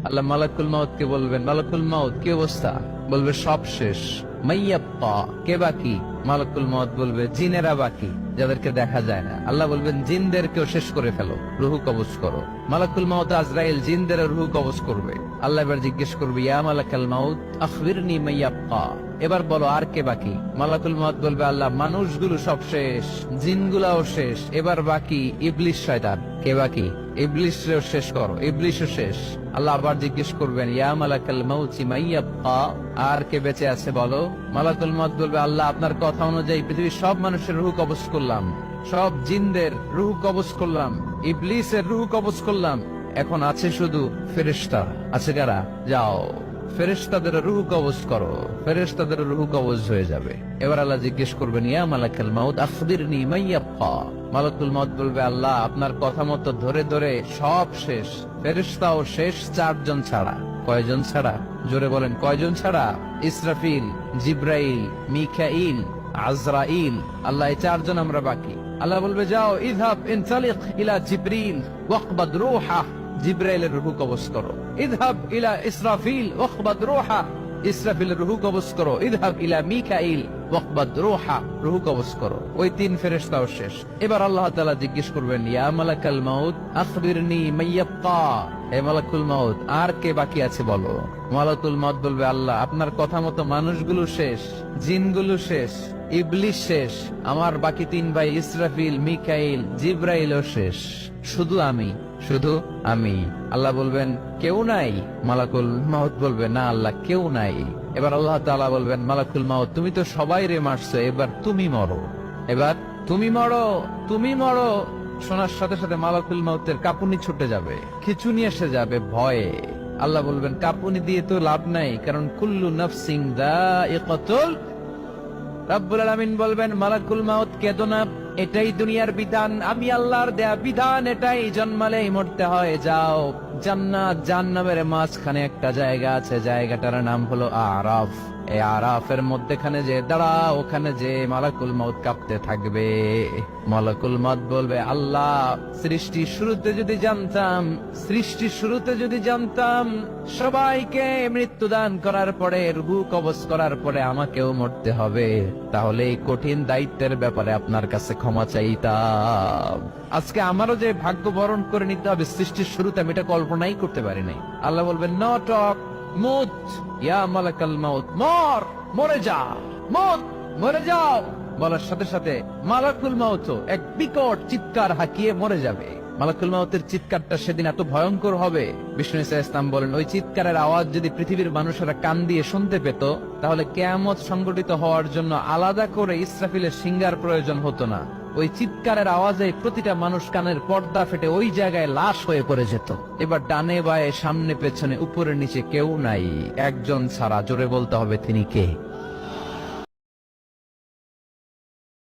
আল্লাহ মালাকুল মাউত কে বলবেন, মালাকুল মাউত কি অবস্থা? বলবে সব শেষ। মাইয়াব্বা, কে বাকি? মালাকুল মাউত বলবে জিনেরা বাকি, যাদেরকে দেখা যায় না। আল্লাহ বলবেন জিনদেরকেও শেষ করে ফেলো, রুহু কবজ করো। মালাকুল মাউত আজরাইল জিনদের রুহু কবজ করবে। আল্লাহ এবার জিজ্ঞেস করবে, ইয়া মালাকাল মাউত আখবিরনি মাইয়াব্বা, এবার বলো আর কে বাকি? মালাকুল মাউত বলবে, আল্লাহ মানুষগুলো সব শেষ, জিনগুলাও শেষ, এবার বাকি ইবলিস শয়তান। কে বাকি? ইবলিসও শেষ করো, ইবলিসও শেষ। আল্লাহ আবার জিজ্ঞেস করবেন, ইয়া মালাকাল মাউতি মাইয়াব্বা, আর কে বেঁচে আছে বলো? মালাকুল মাউত বলবে, আল্লাহ আপনার কথা অনুযায়ী পৃথিবীর সব মানুষের রুহ কবজ করলাম, সব জিনদের রুহ কবজ করলাম, ইবলিসের রুহ কবজ করলাম, এখন আছে শুধু ফেরেশতা। আছে কারা? যাও ফেরেশতাদের রুহ কবজ করো। ফেরেশতাদের রুহ কবজ হয়ে যাবে। এবার আল্লাহ জিজ্ঞেস করবেন, ইয়া মালাকাল মাউত আখবিরনি মাইয়াব্বা। মালাকুল মাউত বলবে, আল্লাহ আপনার কথা মতো ধরে ধরে সব শেষ, ফেরেশতাও শেষ, 4 জন ছাড়া। কয়জন ছাড়া? জোরে বলেন, কয়জন ছাড়া? ইসরাফিল, জিব্রাইল, মিকাইল, আজরাইল। আল্লাহ এই 4 জন আমরা বাকি। আল্লাহ বলবে, যাও ইযহাব ইনতালিক ইলা জিবরিল ওয়াকবাদ রূহা, জিব্রাইলের রূহ কবজ করো। ইযহাব ইলা ইসরাফিল ওয়াকবাদ রূহা, ইসরাফিলের রূহ কবজ করো। ইযহাব ইলা মিকাইল ওয়াকবাদ রূহা, রূহ কবজ করো। ওই 3 ফেরেশতাও শেষ। এবার আল্লাহ তাআলা জিজ্ঞেস করবেন, ইয়া মালাকাল মাউত আখবিরনি মাইয়াব্বা, হে মালাকুল মাউত আর কে বাকি আছে বলো? মালাকুল মাউত বলবে, আল্লাহ আপনার কথা মতো মানুষগুলো শেষ, জিনগুলো শেষ, ইবলিস শেষ, আমার বাকি 3 ভাই ইসরাফিল, মিকাইল, জিব্রাইলও শেষ, শুধু আমি, শুধু আমি। আল্লাহ বলবেন, কেউ নাই? মালাকুল মাউত বলবে, না আল্লাহ কেউ নাই। এবার আল্লাহ তাআলা বলবেন, মালাকুল মাউত তুমি তো সবাই রে মারছো, এবার তুমি মরো, এবার তুমি মরো, তুমি মরো। শোনার সাথে সাথে মালাকুল মাউতের কাঁপুনি ছুটে যাবে, খিঁচুনি এসে যাবে ভয়ে। আল্লাহ বলবেন, কাঁপুনি দিয়ে তো লাভ নাই, কারণ কুল্লু নাফসিন যায়িকাতুল। রব্বুল আলামিন বলবেন, মালাকুল মাউত কেঁদো না, এটাই দুনিয়ার বিধান, আমি আল্লাহর দেয়া বিধান, এটাই, জন্মালেই মরতে হয়। যাও জান্নাত জাহান্নামের মাঝখানে একটা জায়গা আছে, জায়গাটার নাম হলো আরাফ। এই আরাফের মধ্যখানে যে দাঁড়া, ওখানে যে মালাকুল মাউত কাঁপতে থাকবে। মালাকুল মাউত বলবে, আল্লাহ সৃষ্টির শুরুতে যদি জানতাম, সৃষ্টির শুরুতে যদি জানতাম সবাইকে মৃত্যুদান করার পরে, রূহ কবজ করার পরে আমাকেও মরতে হবে, তাহলে এই কঠিন দায়িত্বের ব্যাপারে আপনার কাছে ক্ষমা চাইতাম। আজকে আমারও যে ভাগ্য বরণ করে নিতে হবে সৃষ্টির শুরুতে, আমি এটা কল্পনাই করতে পারি নাই। আল্লাহ বলবেন, নো টক, মুত, ইয়া মালাকাল মাউত, মর, মরে যা, মুত, মরে যাও। বলার সাথে সাথে মালাকুল মাউত এক বিকট চিৎকার হাঁকিয়ে মরে যাবে। মালাকুল মাউতের চিৎকারটা সেদিন এত ভয়ঙ্কর হবে, বিষ্ণু ঈসা ইসলাম বলেন, ওই চিৎকারের আওয়াজ যদি পৃথিবীর মানুষেরা কান দিয়ে শুনতে পেত, তাহলে কিয়ামত সংগঠিত হওয়ার জন্য আলাদা করে ইসরাফিলের সিঙ্গার প্রয়োজন হতো না। ওই চিৎকারের আওয়াজে প্রতিটা মানুষ কানের পর্দা ফেটে ওই জায়গায় লাশ হয়ে পড়ে যেত। এবার ডানে বায়ে সামনে পেছনে উপরে নিচে কেউ নাই, একজন ছাড়া। জোরে বলতে হবে, তিনি কে?